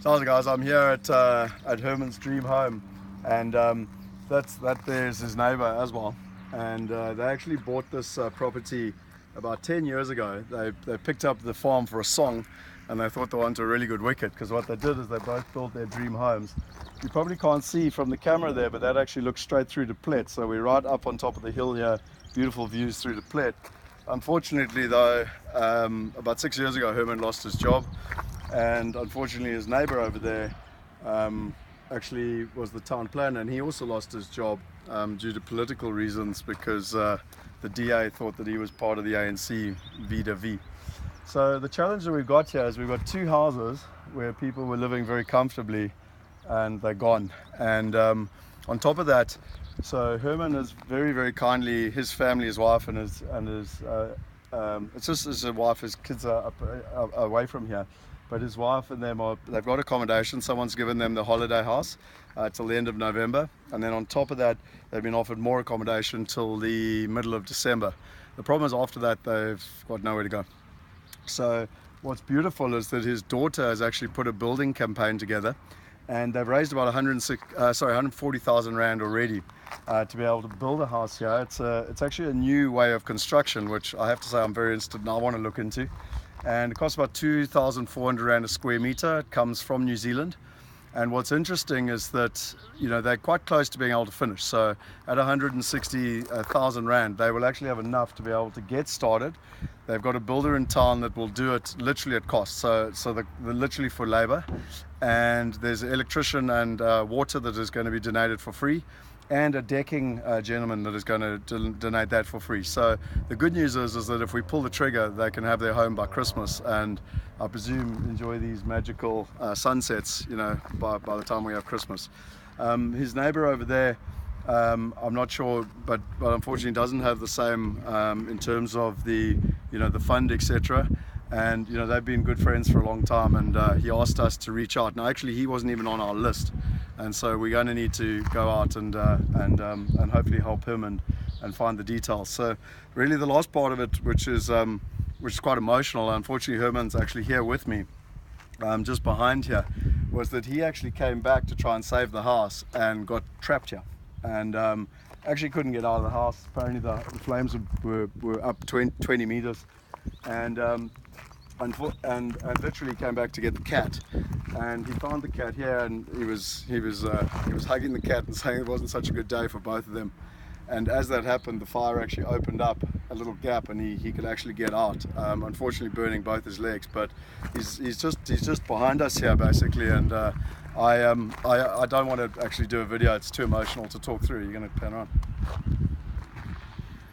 So how's it, guys? I'm here at Herman's dream home, and that there's his neighbour as well. And they actually bought this property about 10 years ago. They picked up the farm for a song, and they thought they wanted a really good wicket, because what they did is they both built their dream homes. You probably can't see from the camera there, but that actually looks straight through to Plet. So we're right up on top of the hill here, beautiful views through to Plet. Unfortunately though, about 6 years ago Herman lost his job, and unfortunately his neighbour over there actually was the town planner, and he also lost his job due to political reasons, because the DA thought that he was part of the ANC vis-a-vis. So the challenge that we've got here is we've got two houses where people were living very comfortably and they're gone. And on top of that, so Herman is very kindly, his family, his wife and his it's just his wife, his kids are away from here, but his wife and them they've got accommodation. Someone's given them the holiday house till the end of November, and then on top of that they've been offered more accommodation till the middle of December. The problem is after that they've got nowhere to go. So what's beautiful is that his daughter has actually put a building campaign together, and they've raised about 140,000 Rand already to be able to build a house here. It's actually a new way of construction, which I have to say I'm very interested in. I want to look into, and it costs about 2,400 Rand a square meter. It comes from New Zealand, and what's interesting is that, you know, they're quite close to being able to finish. So at 160,000 Rand they will actually have enough to be able to get started. They've got a builder in town that will do it literally at cost, so they're literally for labor, and there's an electrician and water that is going to be donated for free, and a decking gentleman that is going to donate that for free. So the good news is that if we pull the trigger, they can have their home by Christmas, and I presume enjoy these magical sunsets, you know, by the time we have Christmas. His neighbor over there, I'm not sure, but unfortunately doesn't have the same in terms of the, you know, the fund, etc. And you know, they've been good friends for a long time, and he asked us to reach out. Now actually he wasn't even on our list, and so we're going to need to go out and hopefully help him and find the details. So really the last part of it, which is quite emotional, unfortunately Herman's actually here with me, just behind here, was that he actually came back to try and save the house and got trapped here, and actually couldn't get out of the house. Apparently the flames were up 20 meters, and literally came back to get the cat, and he found the cat here, and he was hugging the cat and saying it wasn't such a good day for both of them. And as that happened, the fire actually opened up a little gap, and he could actually get out, unfortunately burning both his legs. But he's just behind us here basically, and I don't want to actually do a video. It's too emotional to talk through. You're going to pan around,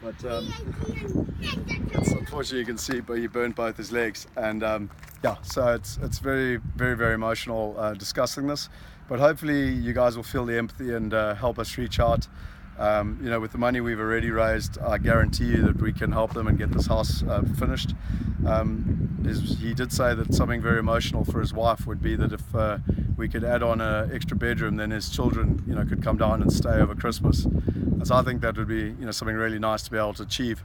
but unfortunately you can see, but he burned both his legs, and yeah, so it's very emotional discussing this, but hopefully you guys will feel the empathy and help us reach out. You know, with the money we've already raised, I guarantee you that we can help them and get this house finished. He did say that something very emotional for his wife would be that if we could add on an extra bedroom, then his children, you know, could come down and stay over Christmas. And so I think that would be, you know, something really nice to be able to achieve.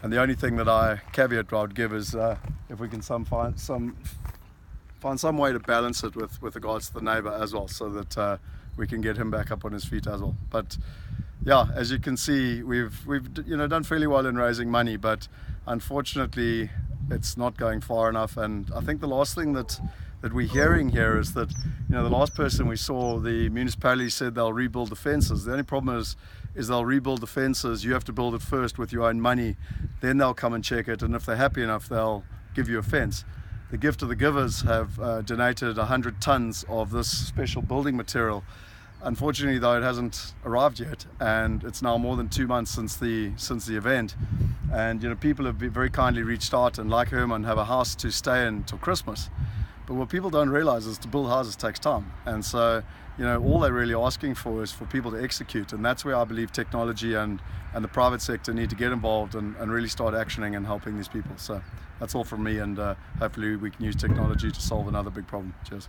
And the only thing that caveat I would give is if we can find some way to balance it with regards to the neighbour as well, so that we can get him back up on his feet as well. But yeah, as you can see, we've you know, done fairly well in raising money, but unfortunately it's not going far enough. And I think the last thing that we're hearing here is that, you know, the last person we saw, the municipality said they'll rebuild the fences. The only problem is they'll rebuild the fences. You have to build it first with your own money, then they'll come and check it, and if they're happy enough they'll give you a fence. The gift of the givers have donated 100 tons of this special building material. Unfortunately though, it hasn't arrived yet, and it's now more than 2 months since the event. And you know, people have very kindly reached out, and like Herman, have a house to stay in till Christmas. But what people don't realize is to build houses takes time, and so, you know, all they're really asking for is for people to execute, and that's where I believe technology and the private sector need to get involved and really start actioning and helping these people. So that's all from me, and hopefully we can use technology to solve another big problem. Cheers.